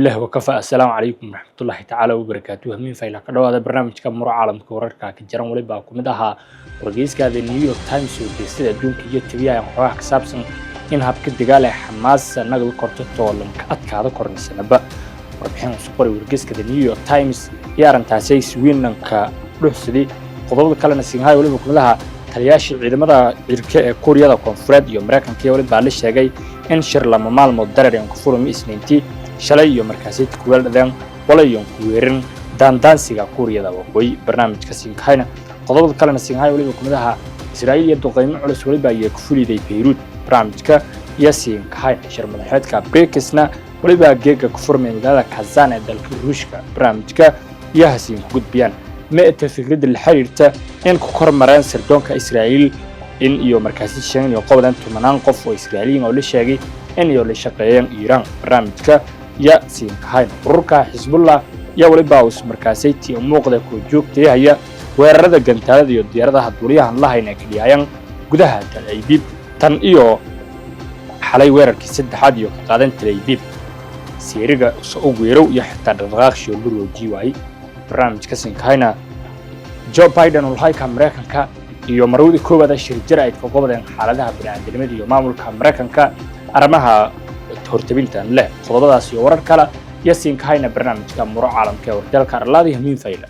الله وكفى. السلام عليكم ورحمة الله تعالى وبركاته. همين فايلة كدو هذا برنامجka Arimaha Caalamka wararka ka jiran waliba ku mid aha wargeyska New York Times oo deeqsada adduunka iyo tabiyada wax ka saabsan in habka dagaal ee Hamas nagad korto toolanka adkaada kornaysanaba warbixin soo qoray wargeyska New York Times yaarantaasay Sweden-ka dhuxsadii qodobada kalena siinhay waliba ku mid aha taliyaasha ciidamada cirka ee Kuuriyada Koonfureed iyo Mareykanka waliba la sheegay in shir lama maalmood dareerin ku furan Isniintii shalay iyo markaasay ku weerareen walaayeen ku weerin daandaansiga Kuuriyada Waqooyi barnaamijka siinkhayna qodobada kalena siinhay waliba ku mid aha Israa'iil iyo duqeymo culus waliba ay ku fuliday Beirut barnaamijka iyo siinkhay shir madaxeedka Breakisna waliba geega ku furmay magaalada Kazan ee dalka Ruushka barnaamijka iyo hasiin gudbiyaan ma fikrada la xiriirta in ku kormareen sirdoonka Israa'iil in iyo markaasay sheegeen iyo qowdan tumanaan qof oo Israa'iiliin oo la sheegay in iyo la shaqeeyeen Iran barnaamijka ya siinkhayna ururka Hizbullah ya waliba uu markaasay tii muuqda ku joogtay weerarada gantaalada iyo diyaaradaha duuliyahan la hayna kaliyaayeen gudaha Tel Aviv tan iyo xalay weerarkii saddexaad iyo ka qaadan Tel Aviv siiriga soo weerow iyo xitaa dhaqaaqsho loo jiwaay barnaamijka siinkhayna Joe Biden oo hay'adda Mareykanka iyo marwada koowaad shir jaraa'id ka qodobeen xaaladaha bini'aadanimada iyo maamulka Mareykanka arrimaha hortabintan leh qodobadaas iyo warar kale iyo siinkhayna barnaamijka Arimaha Caalamka ee Warteelka Arlaadi hameen fayla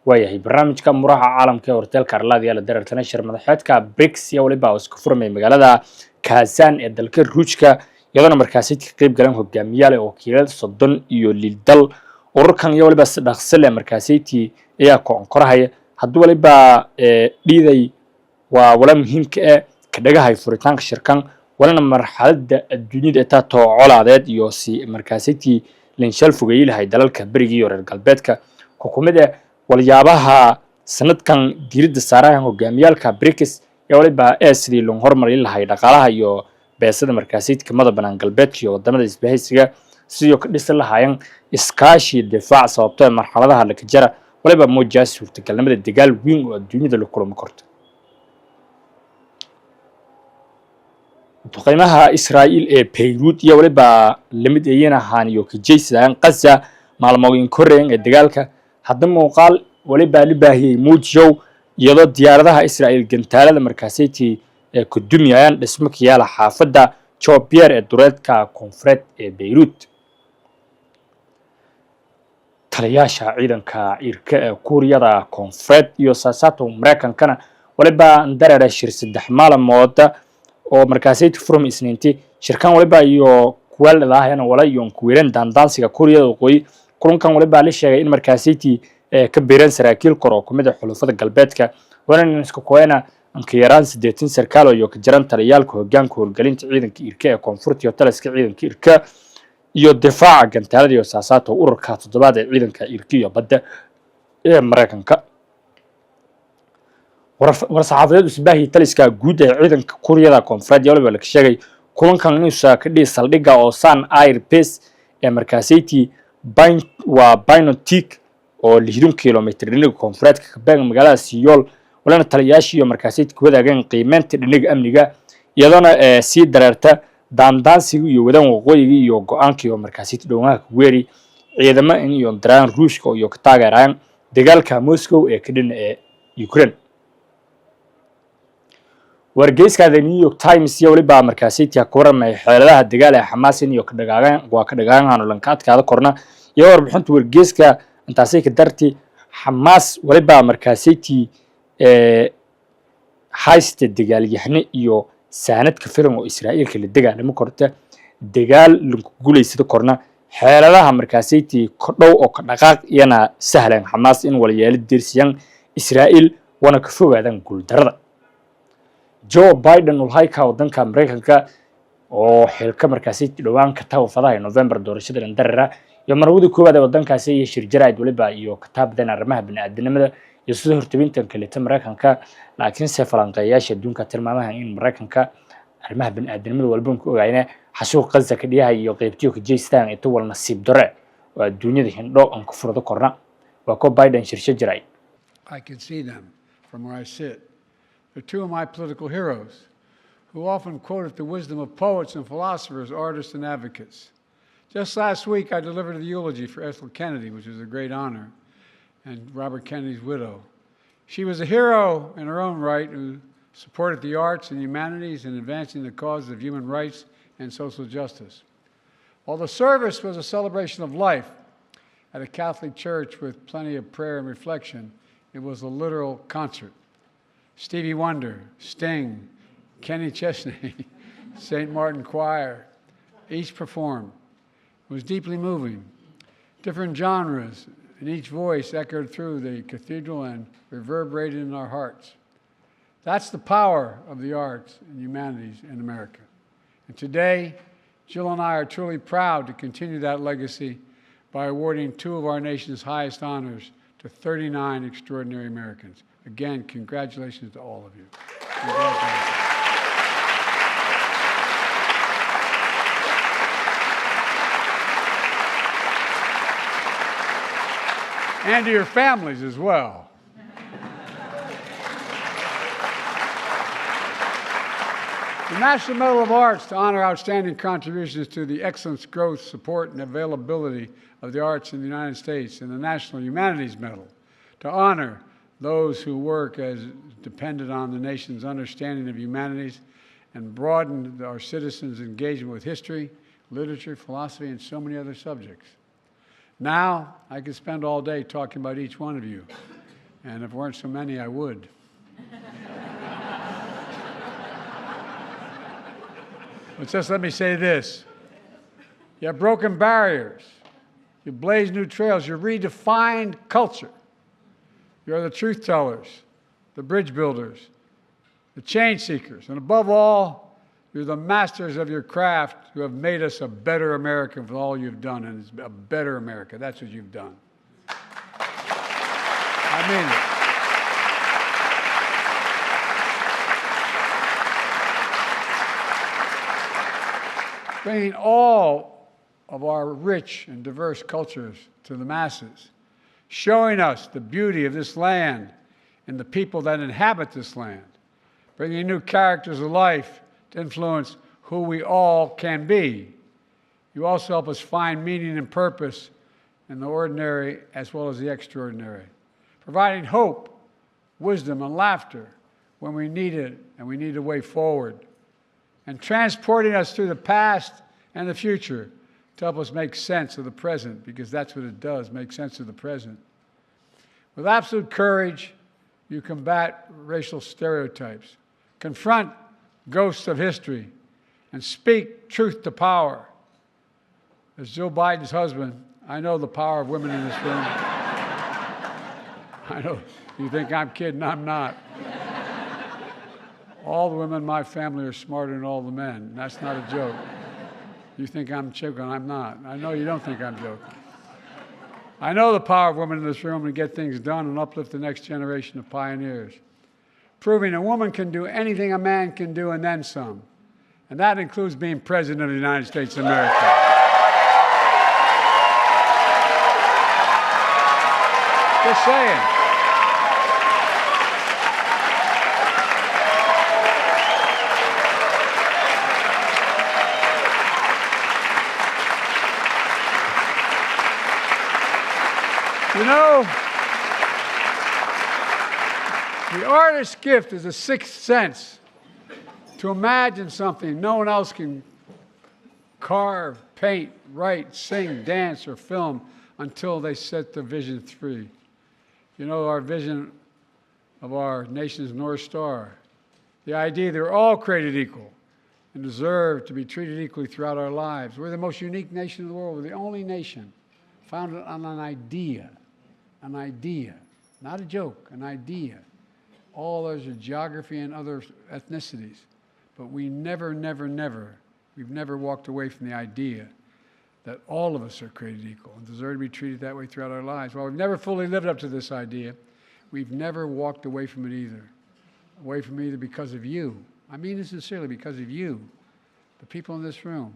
وياهي برنامجka Arimaha Caalamka ee Warteelka Arlaadi la darartana shir madaxeedka BRICS iyo waliba isku furmay magaalada Kazan ee dalka Ruushka iyadoo markaasay ka qayb galeen hogaamiyaal oo kiilad 30 iyo lidal ururkan iyo waliba dhaqsale markaasay ayaa koonkorahaya haduu waliba dhiiday waa wala muhiimka ah ka dhagahay furitaanka shirkan walana marxaladda adduunyada ee taato colaadeed iyo si markaasay linshal fogay lahayd dalalka bariga iyo reer galbeedka xukuumadda waliyaabaha sanadkan diiradda saarahan hogaamiyalka BRICS ee waliba sidii loo horumarin lahayd dhaqaalaha iyo beesada markaasay kamada banaan galbeedka iyo wadamada isbahaysiga sidoo ka dhisan lahaayeen iskaashi difaac sababtoo marxaladaha la kajara waliba muujiya suurtagalnimada dagaal weyn oo adduunyada la kulmo karto duqeymaha Israa'iil ee Beirut iyo waliba lamid ayeen ahaan iyo ka jeysayaan Gaza maalmooyin koreen ee dagaalka hadda muuqaal waliba libaahiyay muujiyo iyadoo diyaaradaha Israa'iil gantaalada markaasay ku dumiyaan dhismo ka yaala xaafadda Jobier ee dureedka Koonfureed ee Beirut taliyaasha ciidanka cirka ee Kuuriyada Koonfureed iyo saasato Mareykankana waliba dareere shir saddex maalmood oo markaasay furum Isniintii shirkan waliba iyo kuwaaladaahayna wala iyo ku weereen daandaansiga Kuuriyada Waqooyi kulankan waliba la sheegay in markaasay ka beeran saraakiil kor oo kumid ah xulafada galbeedka wana isku kooyana anka yaraan 80 sarkaal iyo ka jiran taliyaalka hoggaanka howlgelinta ciidanka irka ee koonfurta iyo taliska ciidanka irka iyo difaaca gantaalada iyo saasato ururka toddobaad ee ciidanka irka iyo badda ee Mareykanka warsaxaafadeed isbaahi taliska guud ee ciidanka Kuuriyada Koonfureed iyo waliba la sheegay kulankan inuu ka dhigay saldhigga oo San Air Base ee markaasay Binotic oo 60 kilomitir dhinaca koonfureedka ka baagan magaalada Seoul walana taliyaasha iyo markaasay ku wadaageen qiimeynta dhinaca amniga iyadoo si dareerta daandaansiga iyo wadan waqooyiga iyo go'aanka iyo markaasay dhawaaha ku weeri ciidamada in iyo daraan Ruushka iyo ka taageeraan dagaalka Moscow ee ka dhan ee Ukraine wargeyska New York Times iyo waliba markaasay ka koramay xeeladaha dagaal ee Hamas iyo ka dhagaagan lankaadkaada korna iyo warbixinta wargeyska intaasay ka darti Hamas waliba markaasay haysta dagaalyahane iyo saanad ka filan oo Israa'iil kala dagaalamo korta dagaal lagu guuleysado korna xeeladaha markaasaytii ka dhow oo ka dhaqaaq iyana sahlan xamaas in walyeelid dirsiyan Israa'iil wana ka fogaadan guuldarada Joe Biden ulhayka wadanka Mareykanka oo xilka markaasaytii dhawaan ka taawfadahay November doorashada darara iyo marwada koowaad ee wadankaasi iyo shirjaraad waliba iyo kitaabdan arrimaha bini'aadanimada iyo sidoo hortibintan kale ta Mareykanka laakiin se falanqeeyaasha adduunka tilmaamahan in Mareykanka arrimaha bini'aadanimada walba ku ogaayna xasuuq Gaza ka dhiyahay iyo qaybtiyo ka jeestaan inta wal nasiib dare oo adduunyada hindho aan ku furdo korna waa ko Biden shirshad jiray I can see them from where I sit. They're two of my political heroes who often quoted the wisdom of poets and philosophers, artists and advocates. Just last week, I delivered the eulogy for Ethel Kennedy, which was a great honor, and Robert Kennedy's widow. She was a hero in her own right who supported the arts and humanities in advancing the causes of human rights and social justice. While the service was a celebration of life at a Catholic church with plenty of prayer and reflection, it was a literal concert. Stevie Wonder, Sting, Kenny Chesney, St. Martin Choir, each performed. It was deeply moving. Different genres, and each voice echoed through the cathedral and reverberated in our hearts. That's the power of the arts and humanities in America. And today, Jill and I are truly proud to continue that legacy by awarding two of our nation's highest honors to 39 extraordinary Americans. Again, congratulations to all of you. Congratulations. And to your families as well. The National Medal of Arts to honor outstanding contributions to the excellence, growth, support, and availability of the arts in the United States, and the National Humanities Medal to honor those who work as dependent on the nation's understanding of humanities and broaden our citizens' engagement with history, literature, philosophy, and so many other subjects. Now, I could spend all day talking about each one of you, and if there weren't so many, I would. But just let me say this. You have broken barriers. You blaze new trails. You redefined culture. You're the truth tellers, the bridge builders, the change seekers, and above all, you're the masters of your craft who have made us a better America for all you've done, and it's a better America. That's what you've done. I mean it. Bringing all of our rich and diverse cultures to the masses, showing us the beauty of this land and the people that inhabit this land, bringing new characters of life to influence who we all can be. You also help us find meaning and purpose in the ordinary as well as the extraordinary, providing hope, wisdom, and laughter when we need it and we need a way forward, and transporting us through the past and the future to help us make sense of the present, because that's what it does, make sense of the present. With absolute courage, you combat racial stereotypes, confront ghosts of history, and speak truth to power. As Joe Biden's husband, I know the power of women in this room. I know you think I'm kidding, I'm not. All the women in my family are smarter than all the men. That's not a joke. You think I'm joking, I'm not. I know you don't think I'm joking. I know the power of women in this room to get things done and uplift the next generation of pioneers, proving a woman can do anything a man can do and then some. And that includes being President of the United States of America. Just saying. You know, the artist's gift is a sixth sense to imagine something no one else can carve, paint, write, sing, dance, or film until they set the vision free. You know, our vision of our nation's North Star, the idea that we're all created equal, and deserve to be treated equally throughout our lives. We're the most unique nation in the world. We're the only nation founded on an idea, not a joke, an idea. All others are geography and other ethnicities. But we we've never walked away from the idea that all of us are created equal and deserve to be treated that way throughout our lives. While we've never fully lived up to this idea, we've never walked away from it either. Away from it either because of you. I mean this sincerely, because of you, the people in this room,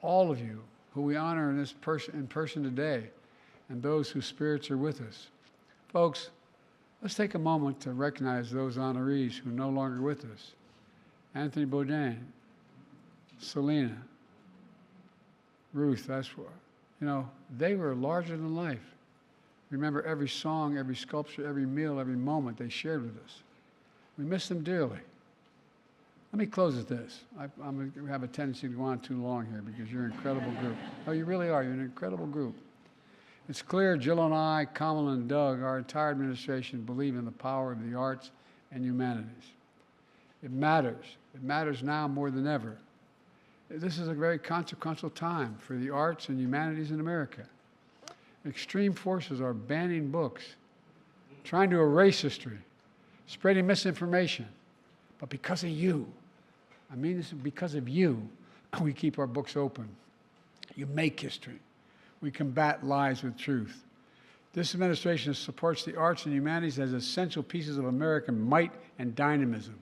all of you who we honor in person today, and those whose spirits are with us. Folks, let's take a moment to recognize those honorees who are no longer with us. Anthony Bourdain, Selena, Ruth, that's what, they were larger than life. Remember every song, every sculpture, every meal, every moment they shared with us. We miss them dearly. Let me close with this. I'm going to have a tendency to go on too long here because you're an incredible group. Oh, you really are. You're an incredible group. It's clear Jill and I, Kamala and Doug, our entire administration believe in the power of the arts and humanities. It matters. It matters now more than ever. This is a very consequential time for the arts and humanities in America. Extreme forces are banning books, trying to erase history, spreading misinformation. But because of you, I mean this, because of you, we keep our books open. You make history. We combat lies with truth. This administration supports the arts and humanities as essential pieces of American might and dynamism,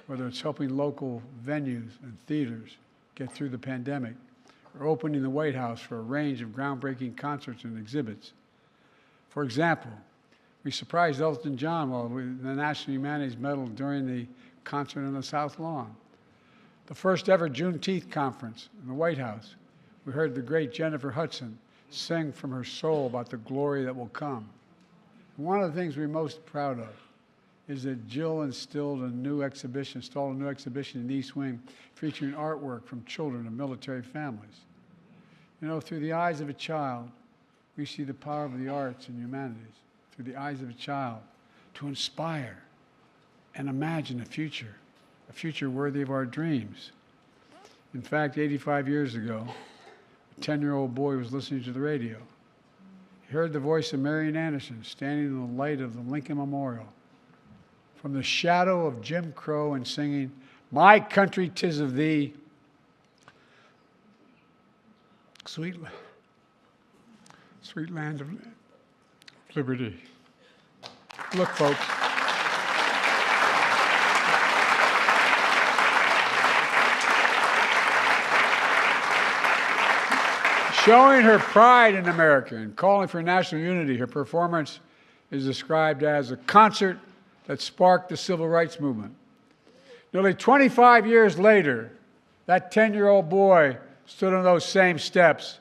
whether it's helping local venues and theaters get through the pandemic, or opening the White House for a range of groundbreaking concerts and exhibits. For example, we surprised Elton John with the National Humanities Medal during the concert on the South Lawn. The first ever Juneteenth conference in the White House, we heard the great Jennifer Hudson sing from her soul about the glory that will come. And one of the things we're most proud of is that Jill installed a new exhibition in the East Wing featuring artwork from children of military families. Through the eyes of a child, we see the power of the arts and humanities. Through the eyes of a child, to inspire and imagine a future worthy of our dreams. In fact, 85 years ago, a 10-year-old boy was listening to the radio. He heard the voice of Marian Anderson standing in the light of the Lincoln Memorial, from the shadow of Jim Crow, and singing, "My country, 'tis of thee, sweet land of liberty." Look, folks. Showing her pride in America and calling for national unity, her performance is described as a concert that sparked the civil rights movement. Nearly 25 years later, that 10-year-old boy stood on those same steps.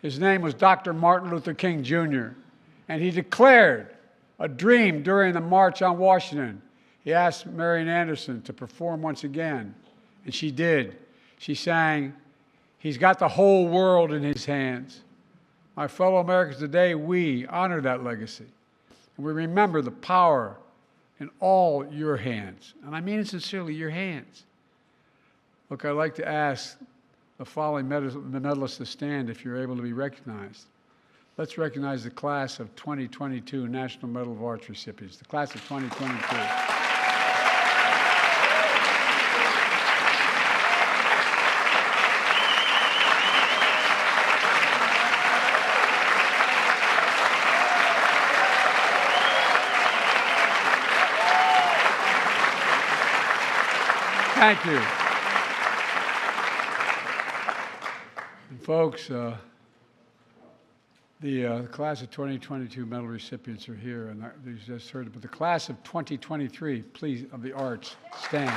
His name was Dr. Martin Luther King, Jr., and he declared a dream during the March on Washington. He asked Marian Anderson to perform once again, and she did. She sang, "He's got the whole world in his hands." My fellow Americans, today we honor that legacy, and we remember the power in all your hands. And I mean it sincerely, your hands. Look, I'd like to ask the following medalists to stand if you're able to be recognized. Let's recognize the class of 2022 National Medal of Arts recipients, the class of 2022. Thank you. And folks, the class of 2022 medal recipients are here, and you just heard it. But the class of 2023, please, of the arts, stand.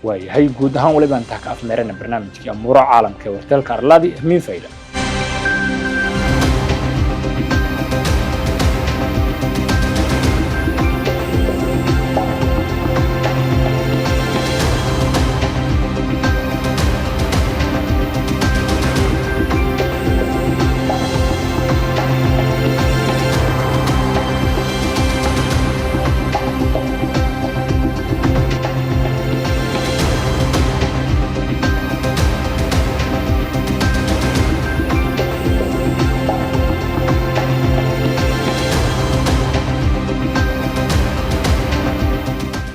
waayahay guud ahaan waliba intaa ka afmeerana barnaamijkii amuuro caalamka ee warteelka Arlaadi. Amiin fayda.